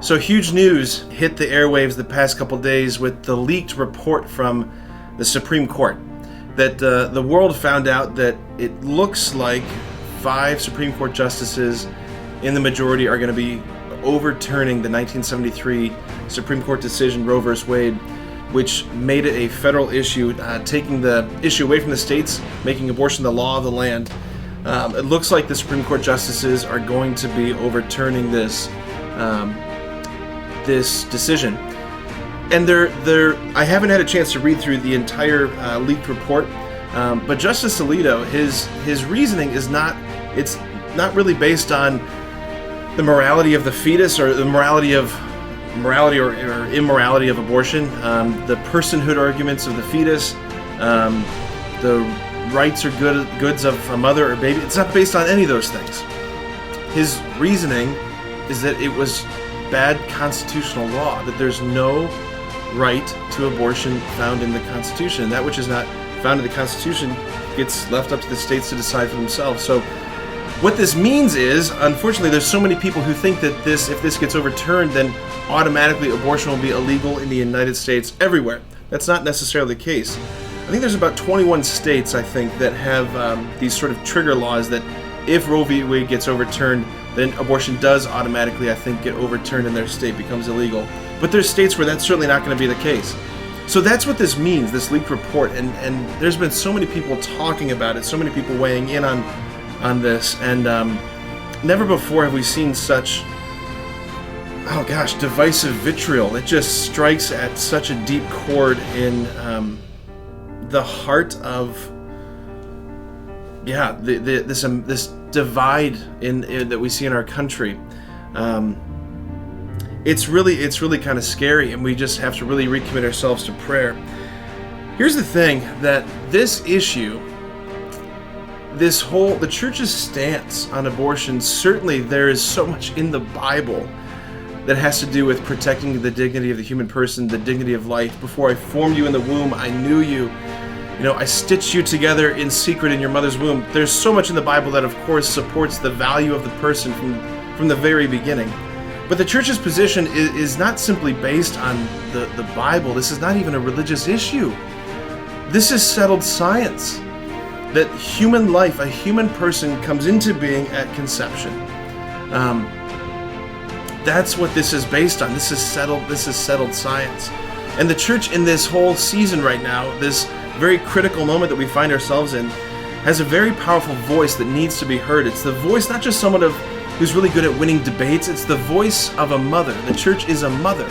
So huge news hit the airwaves the past couple days with the leaked report from the Supreme Court that the world found out that it looks like 5 Supreme Court justices in the majority are going to be overturning the 1973 Supreme Court decision Roe v. Wade, which made it a federal issue, taking the issue away from the states, making abortion the law of the land. It looks like the Supreme Court justices are going to be overturning this decision. And I haven't had a chance to read through the entire leaked report, but Justice Alito, his reasoning is not really based on the morality of the fetus or the morality or immorality of abortion, the personhood arguments of the fetus, the rights or goods of a mother or baby. It's not based on any of those things. His reasoning is that it was bad constitutional law, that there's no right to abortion found in the Constitution, and that which is not found in the Constitution gets left up to the states to decide for themselves. So what this means is, unfortunately, there's so many people who think that if this gets overturned, then automatically abortion will be illegal in the United States everywhere. That's not necessarily the case. I think there's about 21 states, I think, that have these sort of trigger laws that if Roe v. Wade gets overturned, then abortion does automatically, I think, get overturned in their state, becomes illegal. But there's states where that's certainly not going to be the case. So that's what this means, this leaked report, and there's been so many people talking about it, so many people weighing in on this, and never before have we seen such, divisive vitriol. It just strikes at such a deep chord in the heart of this divide in that we see in our country. It's really kind of scary, and we just have to really recommit ourselves to prayer. Here's the thing, that this issue, the church's stance on abortion, certainly there is so much in the Bible that has to do with protecting the dignity of the human person, the dignity of life. Before I formed you in the womb, I knew you. I stitched you together in secret in your mother's womb. There's so much in the Bible that, of course, supports the value of the person from the very beginning. But the church's position is not simply based on the Bible. This is not even a religious issue. This is settled science. That human life, a human person, comes into being at conception. That's what this is based on. This is settled science. And the church in this whole season right now, this very critical moment that we find ourselves in, has a very powerful voice that needs to be heard. It's the voice not just someone who's really good at winning debates, it's the voice of a mother. The church is a mother.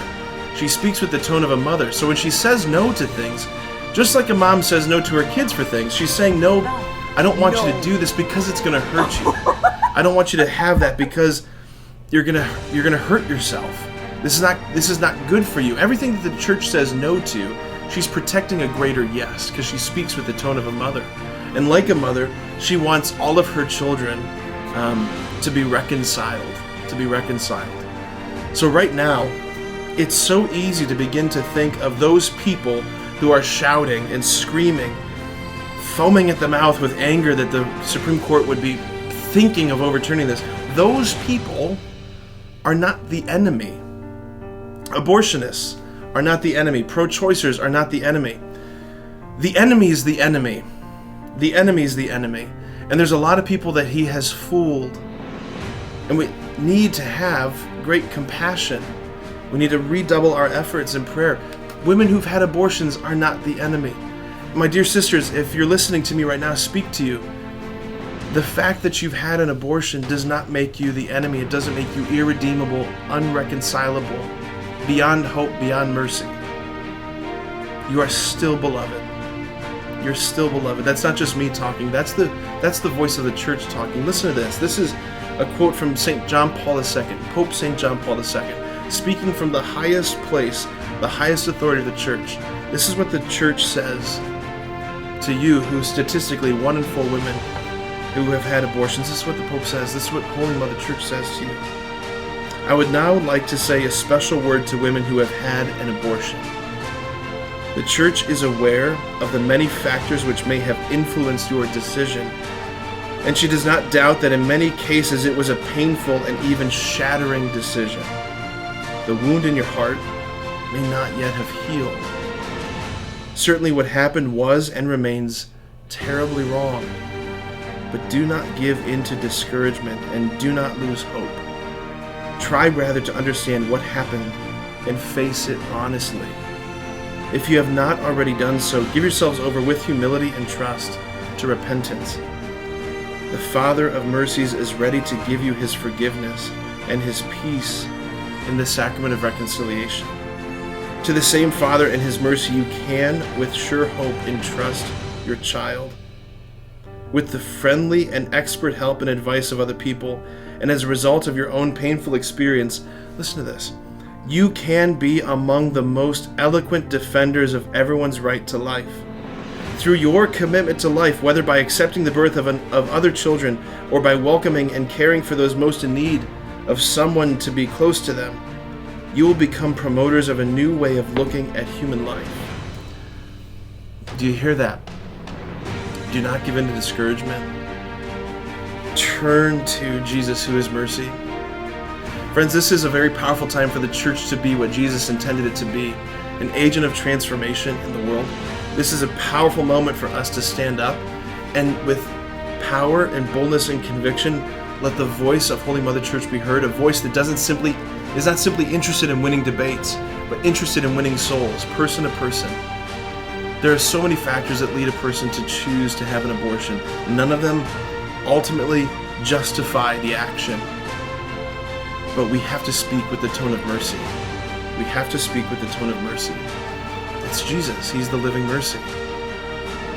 She speaks with the tone of a mother. So when she says no to things, just like a mom says no to her kids for things, she's saying, no, I don't want you to do this because it's going to hurt you. I don't want you to have that because you're gonna hurt yourself. This is not good for you. Everything that the church says no to, she's protecting a greater yes, because she speaks with the tone of a mother. And like a mother, she wants all of her children to be reconciled. So right now, it's so easy to begin to think of those people who are shouting and screaming, foaming at the mouth with anger that the Supreme Court would be thinking of overturning this. Those people are not the enemy. Abortionists are not the enemy. Pro-choicers are not the enemy. The enemy is the enemy. The enemy is the enemy. And there's a lot of people that he has fooled. And we need to have great compassion. We need to redouble our efforts in prayer. Women who've had abortions are not the enemy. My dear sisters, if you're listening to me right now, speak to you. The fact that you've had an abortion does not make you the enemy. It doesn't make you irredeemable, unreconcilable, beyond hope, beyond mercy. You are still beloved. You're still beloved. That's not just me talking. That's the voice of the church talking. Listen to this. This is a quote from St. John Paul II, Pope St. John Paul II, speaking from the highest place, the highest authority of the church. This is what the church says to you, who statistically 1 in 4 women who have had abortions. This is what the Pope says. This is what Holy Mother Church says to you. I would now like to say a special word to women who have had an abortion. The Church is aware of the many factors which may have influenced your decision, and she does not doubt that in many cases it was a painful and even shattering decision. the wound in your heart may not yet have healed. Certainly what happened was and remains terribly wrong. But do not give in to discouragement and do not lose hope. Try rather to understand what happened and face it honestly. If you have not already done so, give yourselves over with humility and trust to repentance. The Father of mercies is ready to give you his forgiveness and his peace in the sacrament of reconciliation. To the same Father in his mercy you can, with sure hope, entrust your child. With the friendly and expert help and advice of other people, and as a result of your own painful experience, listen to this, you can be among the most eloquent defenders of everyone's right to life. Through your commitment to life, whether by accepting the birth of other children or by welcoming and caring for those most in need of someone to be close to them, you will become promoters of a new way of looking at human life. Do you hear that? Do not give in to discouragement. Turn to Jesus, who is mercy. Friends, this is a very powerful time for the church to be what Jesus intended it to be, an agent of transformation in the world. This is a powerful moment for us to stand up and with power and boldness and conviction, let the voice of Holy Mother Church be heard, a voice that is not simply interested in winning debates, but interested in winning souls, person to person. There are so many factors that lead a person to choose to have an abortion. None of them ultimately justify the action. But we have to speak with the tone of mercy. We have to speak with the tone of mercy. It's Jesus. He's the living mercy.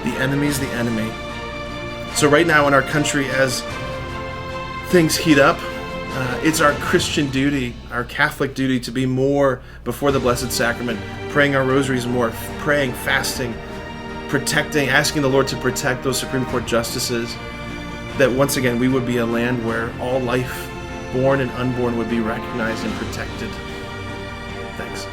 The enemy is the enemy. So right now in our country, as things heat up, it's our Christian duty, our Catholic duty, to be more before the Blessed Sacrament, praying our rosaries more, praying, fasting, protecting, asking the Lord to protect those Supreme Court justices, that once again we would be a land where all life, born and unborn, would be recognized and protected. Thanks.